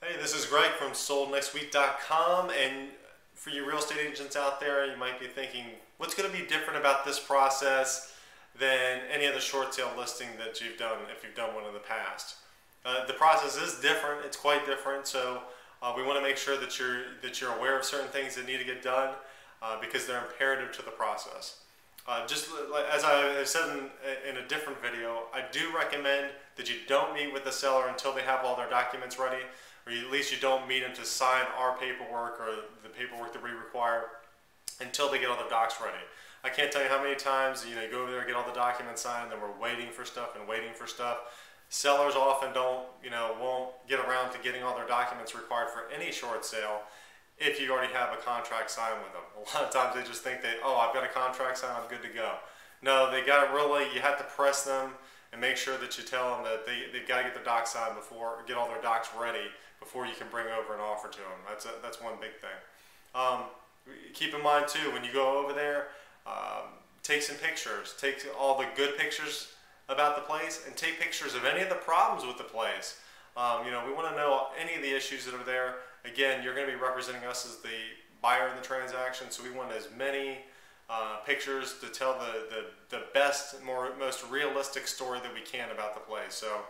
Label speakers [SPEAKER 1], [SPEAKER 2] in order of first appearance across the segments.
[SPEAKER 1] Hey, this is Greg from SoldNextWeek.com, and for you real estate agents out there, you might be thinking, what's going to be different about this process than any other short sale listing that you've done if you've done one in the past? The process is different. It's quite different. So we want to make sure that you're aware of certain things that need to get done because they're imperative to the process. Just as I said in a different video, I do recommend that you don't meet with the seller until they have all their documents ready, or at least you don't meet them to sign our paperwork or the paperwork that we require until they get all their docs ready. I can't tell you how many times you go over there and get all the documents signed, and we're waiting for stuff and waiting for stuff. Sellers often won't get around to getting all their documents required for any short sale if you already have a contract signed with them. A lot of times they just think oh, I've got a contract signed, I'm good to go. No, they got to really, you have to press them and make sure that you tell them that they've got to get their docs signed before, get all their docs ready before you can bring over an offer to them. That's one big thing. Keep in mind too, when you go over there, take some pictures. Take all the good pictures about the place and take pictures of any of the problems with the place. We want to know any of the issues that are there. Again, you're going to be representing us as the buyer in the transaction, so we want as many pictures to tell the best, most realistic story that we can about the place. So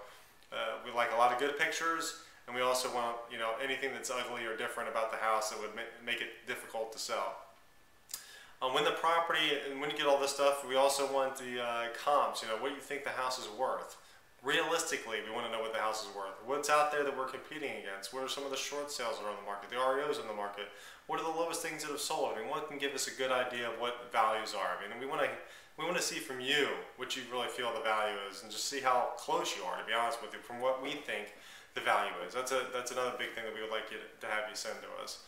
[SPEAKER 1] we like a lot of good pictures, and we also want anything that's ugly or different about the house that would make it difficult to sell. When the property, and when you get all this stuff, we also want the comps, what you think the house is worth. Realistically, we want to know what the house is worth. What's out there that we're competing against? What are some of the short sales that are on the market? The REOs in the market? What are the lowest things that have sold? What can give us a good idea of what values are? We want to see from you what you really feel the value is, and just see how close you are, to be honest with you, from what we think the value is. That's another big thing that we would like you to have you send to us.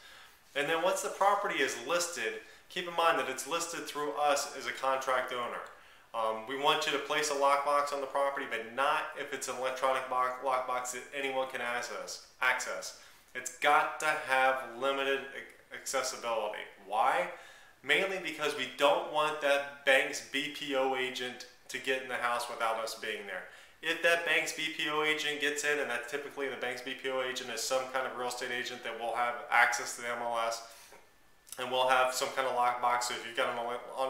[SPEAKER 1] And then once the property is listed, keep in mind that it's listed through us as a contract owner. We want you to place a lockbox on the property, but not if it's an electronic lockbox that anyone can access. It's got to have limited accessibility. Why? Mainly because we don't want that bank's BPO agent to get in the house without us being there. If that bank's BPO agent gets in, and that typically the bank's BPO agent is some kind of real estate agent that will have access to the MLS, and we'll have some kind of lockbox. So if you've got an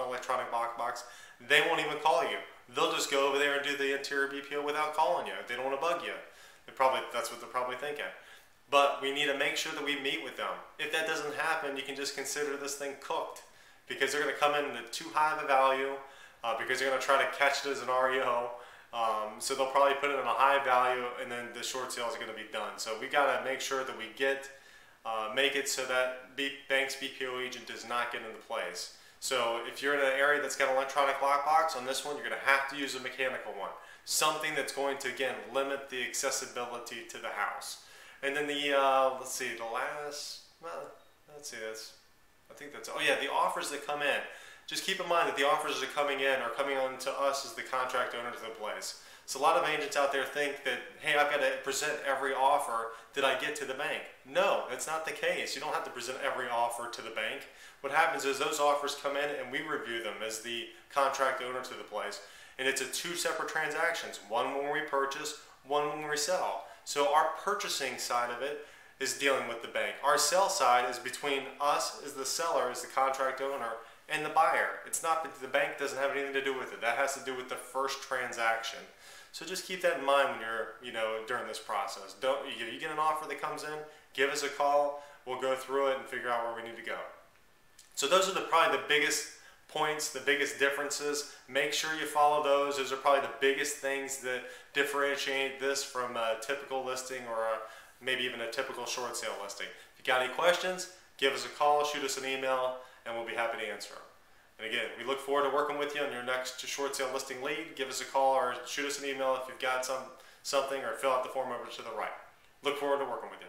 [SPEAKER 1] electronic lockbox, they won't even call you. They'll just go over there and do the interior BPO without calling you. They don't want to bug you. That's what they're probably thinking. But we need to make sure that we meet with them. If that doesn't happen, you can just consider this thing cooked, because they're going to come in at too high of a value, because they're going to try to catch it as an REO. So they'll probably put it in a high value, and then the short sales are going to be done. So we got to make sure that we make it so that bank's BPO agent does not get into place. So if you're in an area that's got an electronic lockbox, on this one you're going to have to use a mechanical one. Something that's going to, again, limit the accessibility to the house. And then the offers that come in. Just keep in mind that the offers that are coming in are coming on to us as the contract owner to the place. So a lot of agents out there think that, hey, I've got to present every offer that I get to the bank. No, that's not the case. You don't have to present every offer to the bank. What happens is those offers come in and we review them as the contract owner to the place. And it's two separate transactions, one when we purchase, one when we sell. So our purchasing side of it is dealing with the bank. Our sell side is between us as the seller, as the contract owner, and the buyer. It's not, the bank doesn't have anything to do with it. That has to do with the first transaction. So just keep that in mind when you're, during this process. You get an offer that comes in, give us a call. We'll go through it and figure out where we need to go. So those are probably the biggest points, the biggest differences. Make sure you follow those. Those are probably the biggest things that differentiate this from a typical listing or maybe even a typical short sale listing. If you got any questions, give us a call, shoot us an email, and we'll be happy to answer them. And again, we look forward to working with you on your next short sale listing lead. Give us a call or shoot us an email if you've got something, or fill out the form over to the right. Look forward to working with you.